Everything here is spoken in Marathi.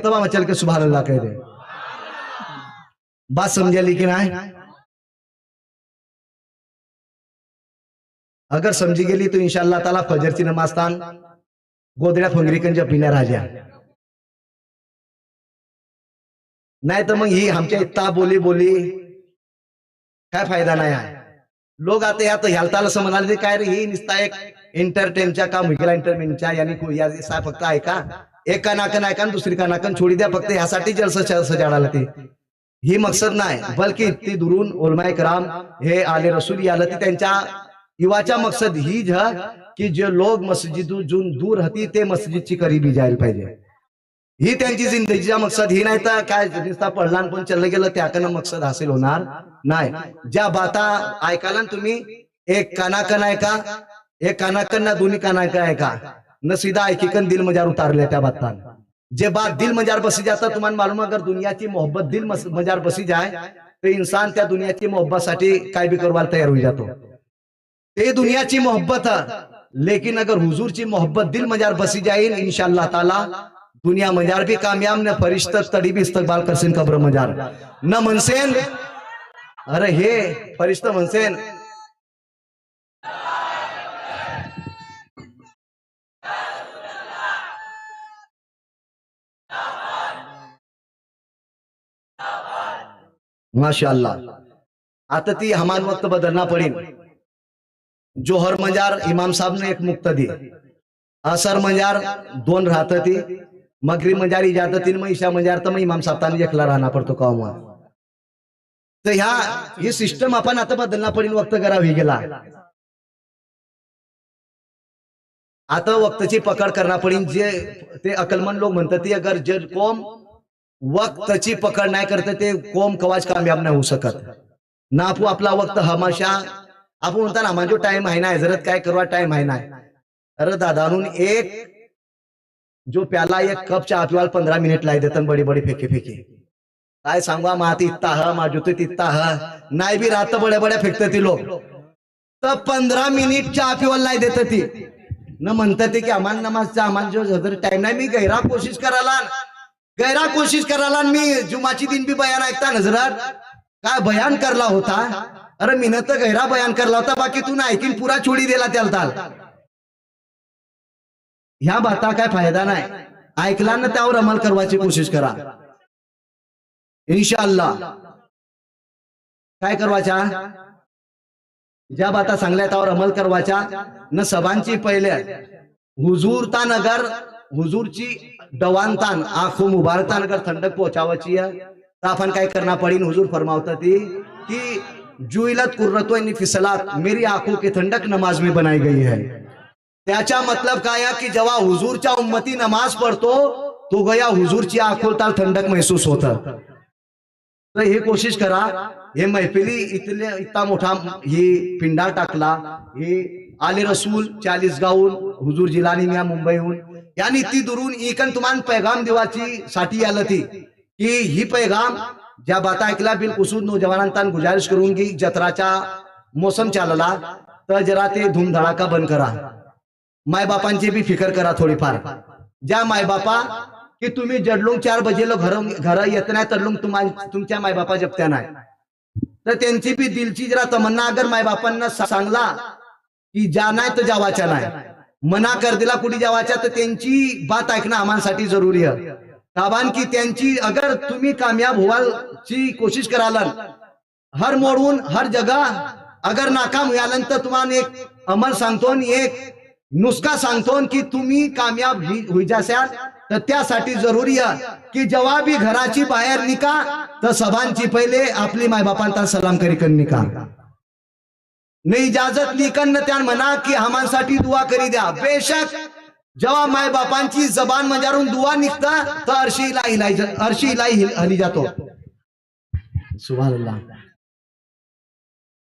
तब चल के सुभान अल्लाह कह दे। बात समझे लेकिन आए अगर समझी गेली तो इंशाअल्लाह ताला फजरची नमाज तान गोदड्या फंगरीकंजा पिण्या राजा नाही तर मग ही आमच्या इत्ता बोली बोली काय फायदा नाही आहे। लोक आता यात ह्यालताला असं म्हणाले काय रे ही निस्ता एक एंटरटेनच्या का मुकेला एंटरटेनच्या यानी फक्त ऐका एक कानाकन ऐका दुसरी कानाकन छोडी द्या फक्त ह्यासाठी जलसा सजाडाला ते ही मकसद नाही बल्कि ती दुरून उलमाए कराम हे आले रसूल याला ती त्यांच्या युवाचा मकसद ही झ की जे लोग मस्जिदून दूर होती ते मस्जिदची करीबी जायला पाहिजे ही त्यांची जिंदगीचा मकसद ही नाही तर काय नुसता पडला पण चाललं गेलं त्याकडनं मकसद हासिल होणार नाही। ज्या बाता ऐकाला तुम्ही एक कानाकन ऐका एक कानाकन ना दोन्ही कानाकन ऐका न सीधा ऐकीकन दिल मजार उतारले त्या बातां जे बात दिल मजार बसी जाता तुम्हाला मालूम अगर दुनियाची मोहब्बत दिल मजार बसी जाए तो इंसान त्या दुनियाची मोहब्बतसाठी काय भी करवायला तयार होई जातो ते दुनियाची मोहब्बत लेकिन अगर हुजूरची मोहब्बत दिल मजार बसी जाए इंशाअल्लाह ताला दुनिया मजार भी कामयाब न फरिश्ता तड़ी भी इस्तकबाल करसेन कब्र मजार न मनसेन अरे हे फरिश्ता मनसेन माशाअल्लाह। आता ती हमान वक्त बदलना पड़ी जोहर मजार इमाम साहब ने एक मुक्तदी असर मजार दोन राहत थी मगरिब मजार इजाजत तीन में ईशा मजार तो इमाम साहब ने एकला रहना पड़तो कौम तो ह्या ये सिस्टम आपण आता बदलना पड़ी वक्त करावी गेला आता वक्तची पकड करना पड़ी जे ते अकलमंद लोग म्हणतात ती अगर जे कौम वक्तची पकड नाही करते ते कौम कवाच कामयाब नाही होऊ शकत ना आपू आपला वक्त हमेशा आपण म्हणता ना माझो टाइम आहे ना हजरत काय करवा टाइम आहे ना अरे दादा एक जो प्याला एक कप चा पिवाल 15 मिनिट लाई देतन बड़ी बड़ी फेके फेके काय सांगवा माती इत्ता ह माजुते तित्ता ह नाही भी रात बड़े बड़े फेकते ती लोग तब 15 मिनिट चा पिवाल लाई देते ती न म्हणतात की अमान नमाजचा अमान जो हजरत टाइम नाही मी गैरा कोशिश कराला मी जुमाची दिन भी बयान ऐकता नजरात काय बयान करला होता अरे मीन तर गैरा बयान करला होता बाकी तू ना ऐकीन पुरा छोडी दिला त्याला ह्या बाता काय फायदा नाही ऐकला ना त्यावर अमल करवायची कोशिश करा इंशाअल्लाह काय करवाचा ज्या बाता सांगल्या त्यावर अमल करवाचा न सबांची पहिले हुजूर तान अगर हुजूरची डवानतान आंखों मुबारकतान अगर ठंडक पहुंचावाची है तो अपन काय करना पड़ी हुजूर फरमावता थी कि जुइलत कुर्रतुन फी सलात मेरी आंखों की ठंडक नमाज में बनाई गई है त्याचा मतलब काय की जेव्हा हुजूरच्या उम्मती नमाज पढ़तो तो गया हुजूरची आंखों ताल ठंडक महसूस होता तो हे कोशिश करा हे महफिली इतले इतना मोठा ही पिंडा टाकला हे आले रसूल 40 गाऊन हुजूर जिलानी मिया मुंबईहून यानी ती दुरून इकन तुमान पैगाम देवाची साठी आलं ती की ही पैगाम ज्या बाता ऐकला बिलकुसूद नौजवानांना गुजारिश करून की जत्राचा मौसम चालला तर जरा ते धूमधडाका बंद करा माय बापांची भी फिकर करा थोडीफार ज्या माय बापा की तुम्ही जडलून 4 बजेला घर येत नाही तर तुमच्या माय बापा जपत्या नाही तर त्यांची भी दिलची जरा तमन्ना अगर माय बापांना सांगला की जा नाही तर जावाच्या नाही मना कर दिला कुठे जावाच्या तर त्यांची बात ऐकणं आम्हासाठी जरुरी आहे ताबान की त्यांची अगर तुम्ही कामयाब व्हायची कोशिश कराल हर मोडून हर जगह अगर नाकाम व्हायनंतर तुम्हाला एक अमल सांगतो एक नुस्खा सांगतो की तुम्ही कामयाब होई जाशाल तर त्यासाठी जरुरी आहे की जेव्हा भी घराची बाहेर निका तर सभांची पहिले आपली माय बापांना सलाम करी कन निका ने इजाजत लिकन न त्यान म्हणा की हमांसाठी दुआ करी द्या बेशक जेव्हा माय बापांची जबान मजारून दुआ निघता तर अर्शी इलाही हली जातो सुभान अल्लाह।